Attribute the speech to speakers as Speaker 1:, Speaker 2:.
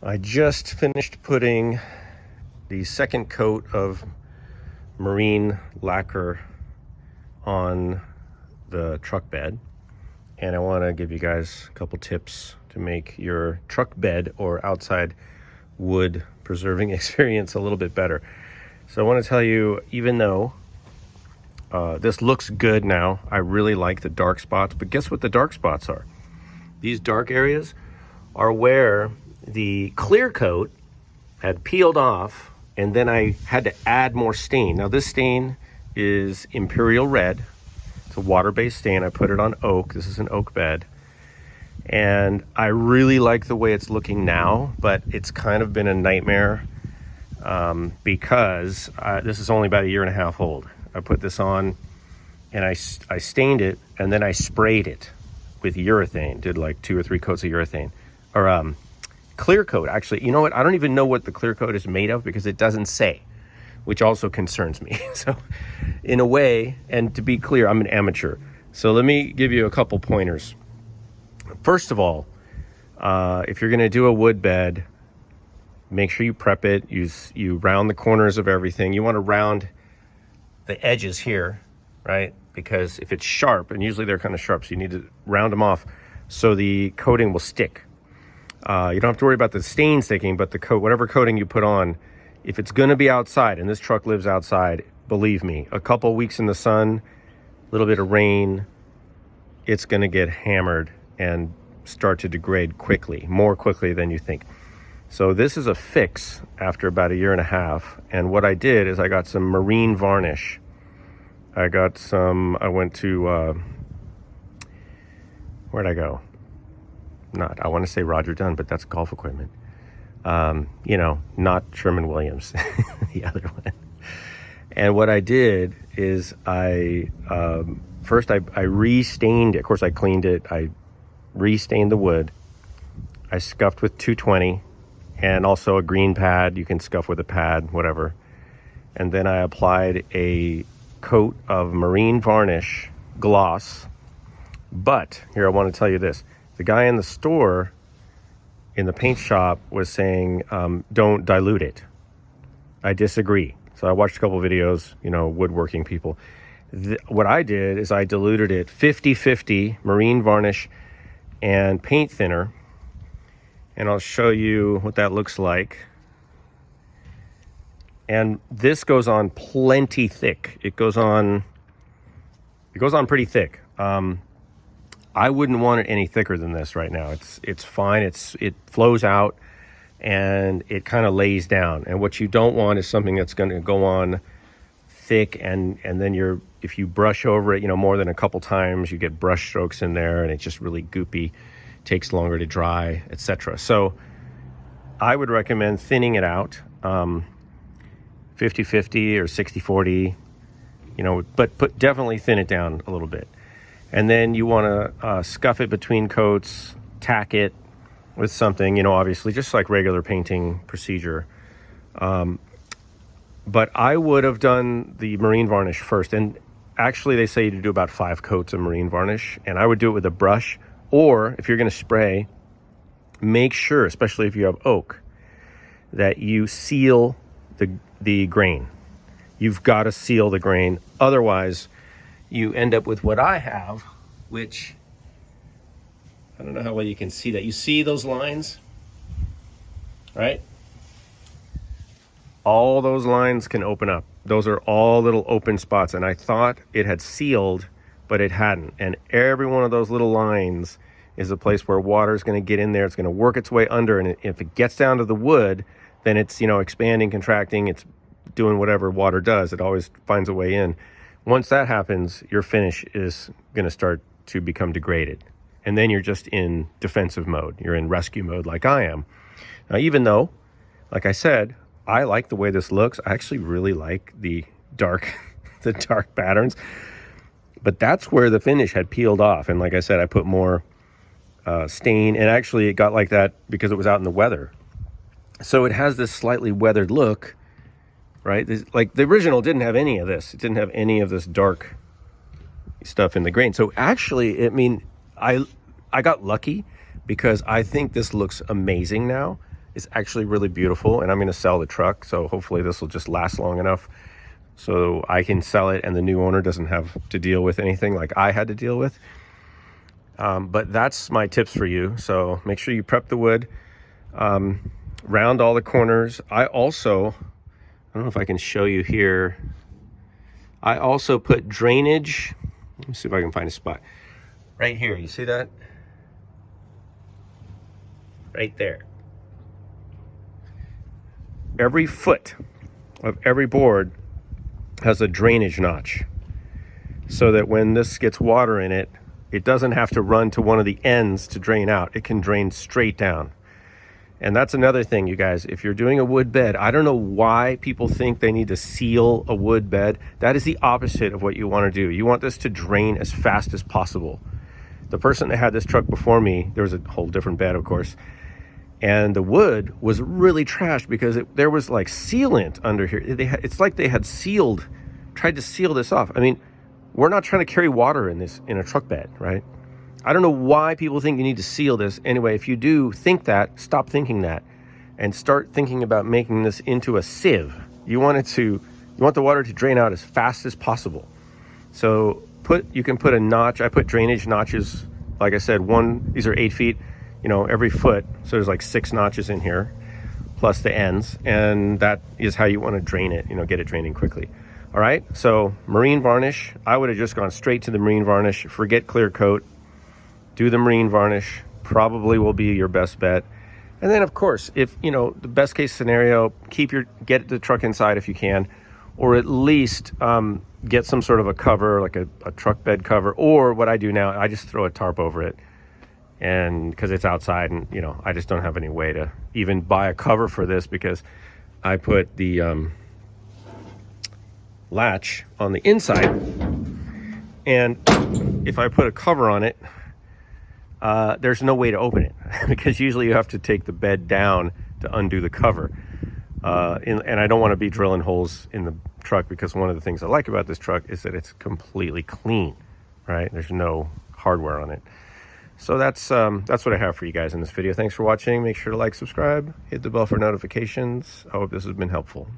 Speaker 1: I just finished putting the second coat of marine lacquer on the truck bed, and I want to give you guys a couple tips to make your truck bed or outside wood preserving experience a little bit better. So I want to tell you, even though this looks good now, I really like the dark spots, but guess what the dark spots are? These dark areas are where the clear coat had peeled off, and then I had to add more stain. Now this stain is Imperial Red. It's a water-based stain. I put it on oak. This is an oak bed. And I really like the way it's looking now, but it's kind of been a nightmare because this is only about 1.5 years old. I put this on and I stained it, and then I sprayed it with urethane, did like 2 or 3 coats of urethane, or clear coat. Actually, you know what? I don't even know what the clear coat is made of because it doesn't say, which also concerns me. So in a way, and to be clear, I'm an amateur. So let me give you a couple pointers. First of all, if you're going to do a wood bed, make sure you prep it. You round the corners of everything. You want to round the edges here, right? Because if it's sharp, and usually they're kind of sharp, so you need to round them off so the coating will stick. You don't have to worry about the stain sticking, but the coat, whatever coating you put on, if it's going to be outside, and this truck lives outside, believe me, a couple weeks in the sun, a little bit of rain, it's going to get hammered and start to degrade quickly, more quickly than you think. So this is a fix after about 1.5 years. And what I did is I got some marine varnish. I went to, where'd I go? I want to say Roger Dunn, but that's golf equipment. Not Sherwin-Williams, the other one. And what I did is first I re-stained it. Of course, I cleaned it. I re-stained the wood. I scuffed with 220 and also a green pad. You can scuff with a pad, whatever. And then I applied a coat of marine varnish gloss. But here, I want to tell you this. The guy in the store, in the paint shop, was saying, don't dilute it. I disagree. So I watched a couple videos, woodworking people. What I did is I diluted it 50-50 marine varnish and paint thinner. And I'll show you what that looks like. And this goes on plenty thick. It goes on pretty thick. I wouldn't want it any thicker than this right now. It's fine. It flows out and it kind of lays down. And what you don't want is something that's going to go on thick and then if you brush over it, more than a couple times, you get brush strokes in there and it's just really goopy, takes longer to dry, etc. So I would recommend thinning it out, 50-50 or 60-40, but definitely thin it down a little bit. And then you want to scuff it between coats, tack it with something, obviously, just like regular painting procedure. But I would have done the marine varnish first. And actually, they say to do about 5 coats of marine varnish. And I would do it with a brush. Or if you're going to spray, make sure, especially if you have oak, that you seal the grain. You've got to seal the grain. Otherwise, you end up with what I have, which, I don't know how well you can see that. You see those lines, right? All those lines can open up. Those are all little open spots. And I thought it had sealed, but it hadn't. And every one of those little lines is a place where water is going to get in there. It's going to work its way under. And if it gets down to the wood, then it's, expanding, contracting. It's doing whatever water does. It always finds a way in. Once that happens, your finish is going to start to become degraded. And then you're just in defensive mode. You're in rescue mode like I am. Now, even though, like I said, I like the way this looks. I actually really like the dark patterns. But that's where the finish had peeled off. And like I said, I put more stain. And actually, it got like that because it was out in the weather. So it has this slightly weathered look, right? Like the original didn't have any of this. It didn't have any of this dark stuff in the grain. So actually, I got lucky because I think this looks amazing now. is actually really beautiful, and I'm going to sell the truck, so hopefully this will just last long enough so I can sell it and the new owner doesn't have to deal with anything like I had to deal with. But that's my tips for you. So make sure you prep the wood, round all the corners. I don't know if I can show you here, I also put drainage. Let me see if I can find a spot right here. You see that? Right there. Every foot of every board has a drainage notch, so that when this gets water in it, it doesn't have to run to one of the ends to drain out. It can drain straight down. And that's another thing, you guys. If you're doing a wood bed, I don't know why people think they need to seal a wood bed. That is the opposite of what you want to do. You want this to drain as fast as possible. The person that had this truck before me, there was a whole different bed, of course, and the wood was really trashed because there was like sealant under here. It's like they had tried to seal this off. I mean, we're not trying to carry water in a truck bed, right? I don't know why people think you need to seal this. Anyway, if you do think that, stop thinking that and start thinking about making this into a sieve. You want the water to drain out as fast as possible. So you can put a notch. I put drainage notches, like I said, these are 8 feet, every foot. So there's like 6 notches in here, plus the ends. And that is how you want to drain it, get it draining quickly. All right, so marine varnish. I would have just gone straight to the marine varnish. Forget clear coat. Do the marine varnish, probably will be your best bet. And then of course, if the best case scenario, get the truck inside if you can, or at least get some sort of a cover, like a truck bed cover, or what I do now, I just throw a tarp over it. And because it's outside, and I just don't have any way to even buy a cover for this, because I put the latch on the inside, and if I put a cover on it, there's no way to open it because usually you have to take the bed down to undo the cover. And I don't want to be drilling holes in the truck, because one of the things I like about this truck is that it's completely clean, right? There's no hardware on it. So that's what I have for you guys in this video. Thanks for watching. Make sure to like, subscribe, hit the bell for notifications. I hope this has been helpful.